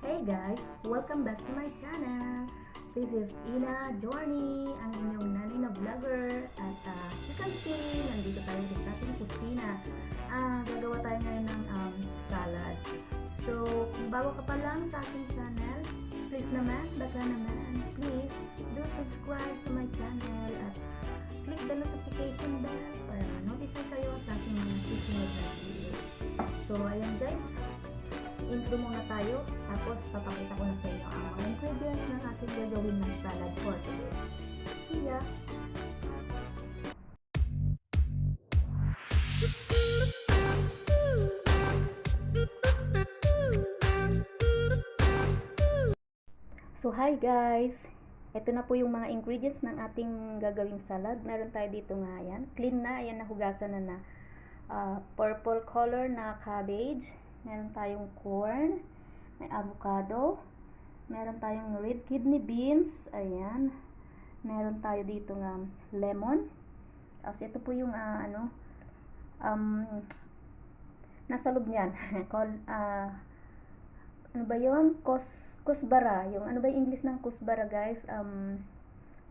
Hey guys! Welcome back to my channel! This is Ina Journey, ang inyong nanay na vlogger. At you can see, nandito tayo din sa ating kusina. Gagawa tayo ngayon ng salad. So, kung bago ka pa lang sa ating channel, please naman, please do subscribe to my channel at click the notification bell para ma-notify kayo sa ating mga susunod na video. So, ayan guys, intro muna tayo, tapos papakita ko na sa inyo ang mga ingredients ng ating gagawin ng salad for today. See ya! So hi guys! Ito na po yung mga ingredients ng ating gagawing salad. Meron tayo dito nga yan. Clean na, ayan, nahugasan na purple color na cabbage. Meron tayong corn, may avocado, meron tayong red kidney beans, ayan. Meron tayo dito nga lemon. Kasi ito po yung nasa loob niyan. Ano ba yun? Kusbara. Yung ano ba yung English ng kusbara guys?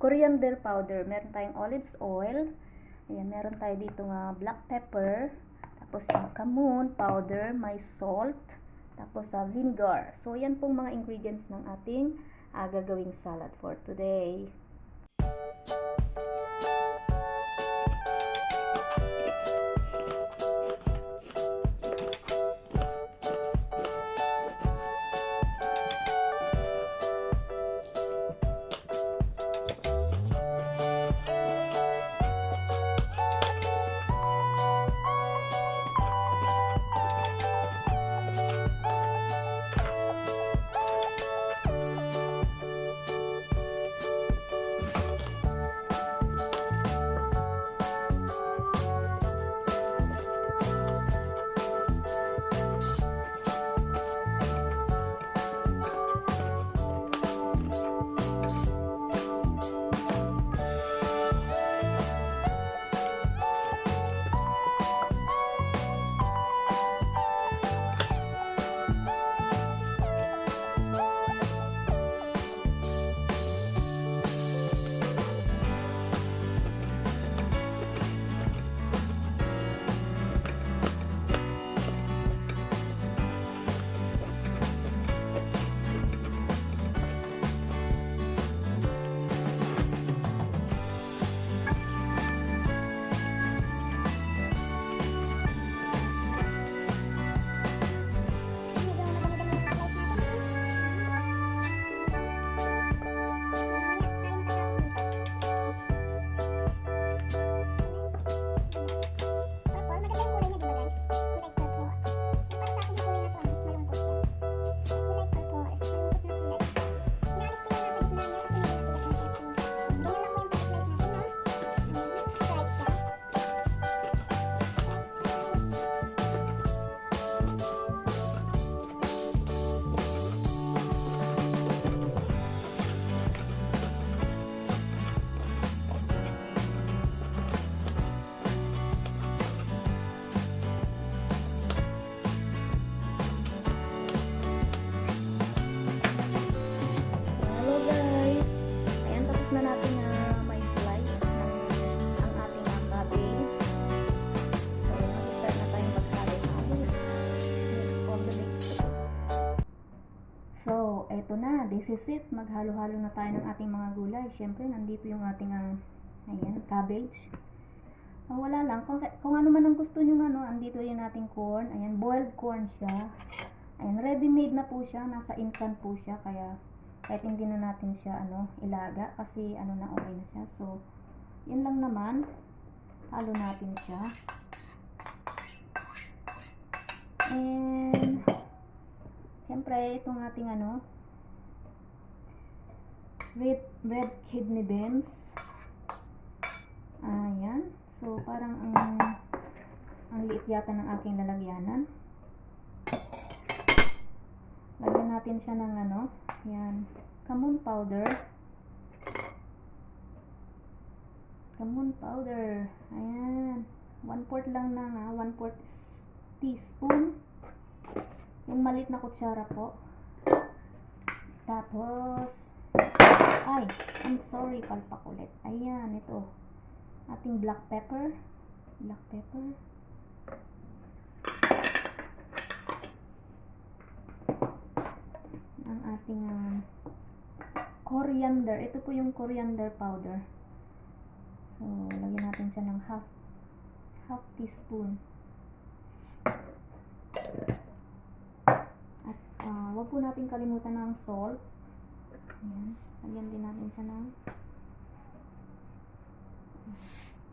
Coriander powder. Meron tayong olive oil. Ayan, meron tayo dito nga black pepper. Tapos yung kamon powder, may salt, tapos vinegar. So, yan pong mga ingredients ng ating gagawing salad for today. Ito na, this is it. Maghalo-halo na tayo ng ating mga gulay. Siyempre, nandito yung ating ayan, cabbage. Wala lang. Kung ano man ang gusto nyo, andito yung ating corn. Ayan, boiled corn siya. Ayan, ready-made na po siya. Nasa instant po siya. Kaya, kahit hindi na natin siya, ilaga. Kasi, okay na siya. So, yun lang naman. Halo natin siya. And, siyempre, itong ating red kidney beans. Ayan. So, parang ang liit yata ng aking lalagyanan. Lagyan natin siya ng yan, kamon powder. Ayan. 1/4 lang na 1/4 teaspoon. Yung maliit na kutsara po. Tapos, ay, I'm sorry, palpak ulit. Ayan, ito. Ating black pepper. Black pepper. Ang ating coriander. Ito po yung coriander powder. So, lagyan natin siya ng half teaspoon. At wag po natin kalimutan ng salt. Ayan. Lagyan din natin siya ng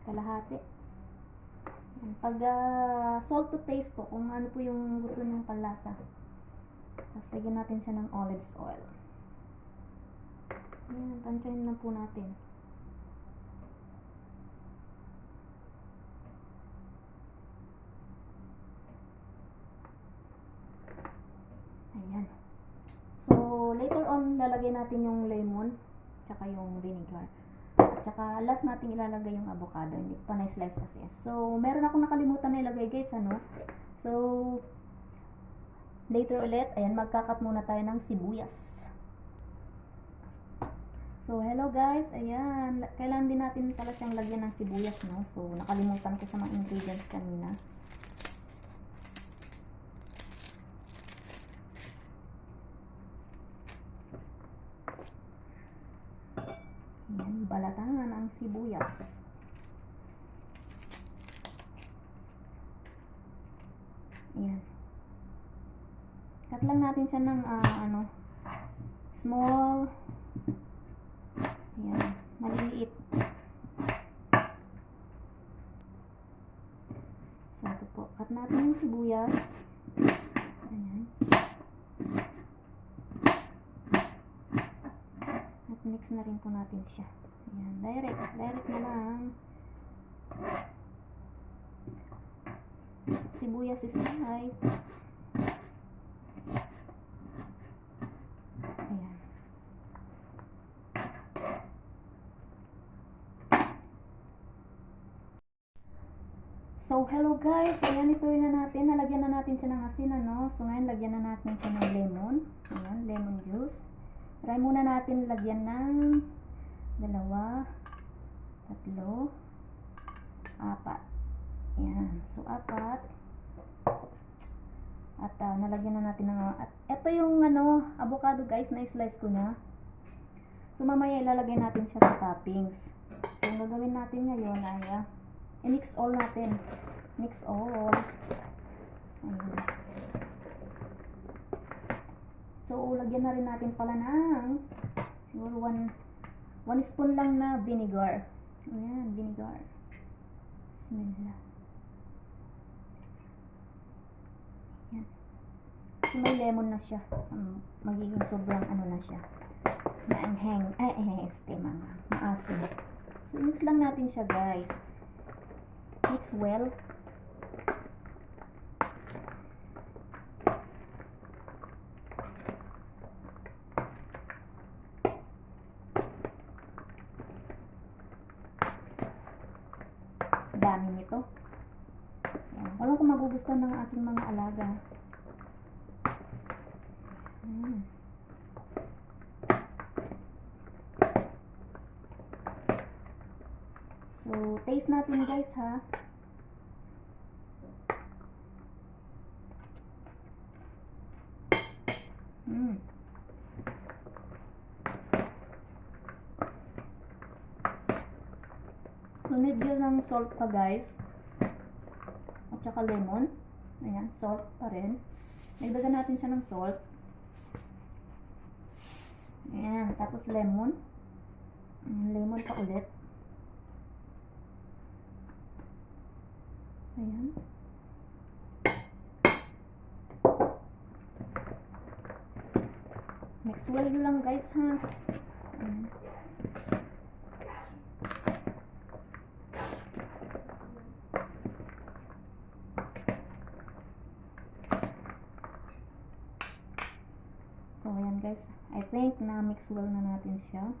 kalahati. Ayan. Pag salt to taste po, kung ano po yung gusto nyong panlasa. Tapos lagyan natin siya ng olive oil. Ayan, tansyahin na po natin. Ayan. So, later on, lalagay natin yung lemon, tsaka yung vinegar. At tsaka, last natin ilalagay yung avocado. Hindi pa na-slice kasi. So, meron akong nakalimutan na ilagay guys, ano? So, later ulit, ayan, magkakat muna tayo ng sibuyas. So, hello guys, ayan, kailangan din natin pala siyang lagyan ng sibuyas, no? So, nakalimutan ko sa mga ingredients kanina. Ayan, balatangan ang sibuyas. Ayan. Cut lang natin siya ng, small. Ayan, maliliit. So, ito po. Cut natin yung sibuyas. Ayan. At mix na rin po natin siya. Ayan, direct na lang. Sibuyas is right. Ayan. So, hello guys. Ayan, ituloy na natin. Nalagyan na natin siya ng asin, ano? So, ngayon, lagyan na natin siya ng lemon. Ayan, lemon juice. Try muna natin lagyan ng 2, 3, 4. Ayan. So, 4. At, nalagyan na natin ng... At, ito yung, avocado guys, na-slice ko na. So, mamaya ilalagay natin siya sa toppings. So, ang gagawin natin ngayon ay... i-mix all natin. Mix all. Ayan. So, lagyan na rin natin pala ng siguro 1 spoon lang na vinegar. Ayan, vinegar. Bismillah. Ayan. So, may lemon na siya. Magiging sobrang na siya. Maanghang. Maasim. So, mix lang natin siya guys. Mix well. Dami nito. Ayan. Walang kung magugustuhan ng aking mga alaga. So, taste natin guys ha. So, need yun ng salt pa guys. At saka lemon. Ayan, salt pa rin. Nagdagan natin siya ng salt. Ayan, tapos lemon. Lemon pa ulit. Ayan. Mix well lang guys ha. Ayan. So ayan guys, I think na mix well na natin siya.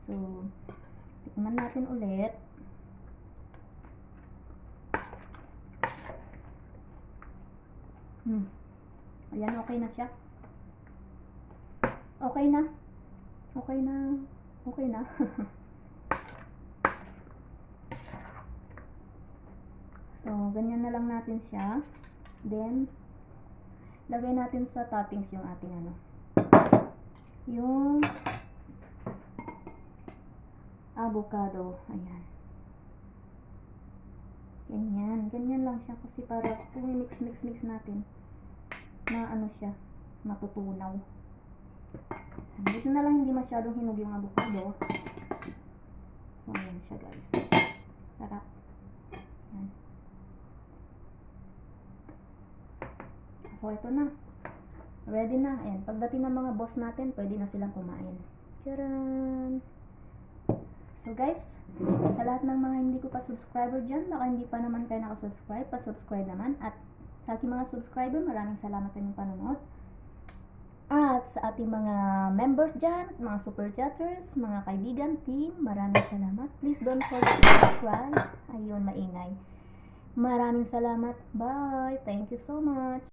So tikman natin ulit. Ayan, okay na siya. Okay na. Okay na. Okay na. So, ganyan na lang natin siya. Then, lagay natin sa toppings yung ating ano. Yung avocado. Ayan. Ganyan. Ganyan lang siya kasi para kung mix natin na ano siya, matutunaw. Dito na lang hindi masyadong hinog yung avocado. So, ayan siya guys. Sarap. Ayan. So, ito na. Ready na. Ayan. Pagdating ng mga boss natin, pwede na silang kumain. Tcharan! So, guys, sa lahat ng mga hindi ko pa subscriber dyan, baka hindi pa naman kayo nakasubscribe, pa-subscribe naman. At sa aking mga subscriber, maraming salamat sa inyong panonood. At sa ating mga members dyan, mga super chatters, mga kaibigan, team, maraming salamat. Please don't forget to subscribe. Ayun, maingay. Maraming salamat. Bye. Thank you so much.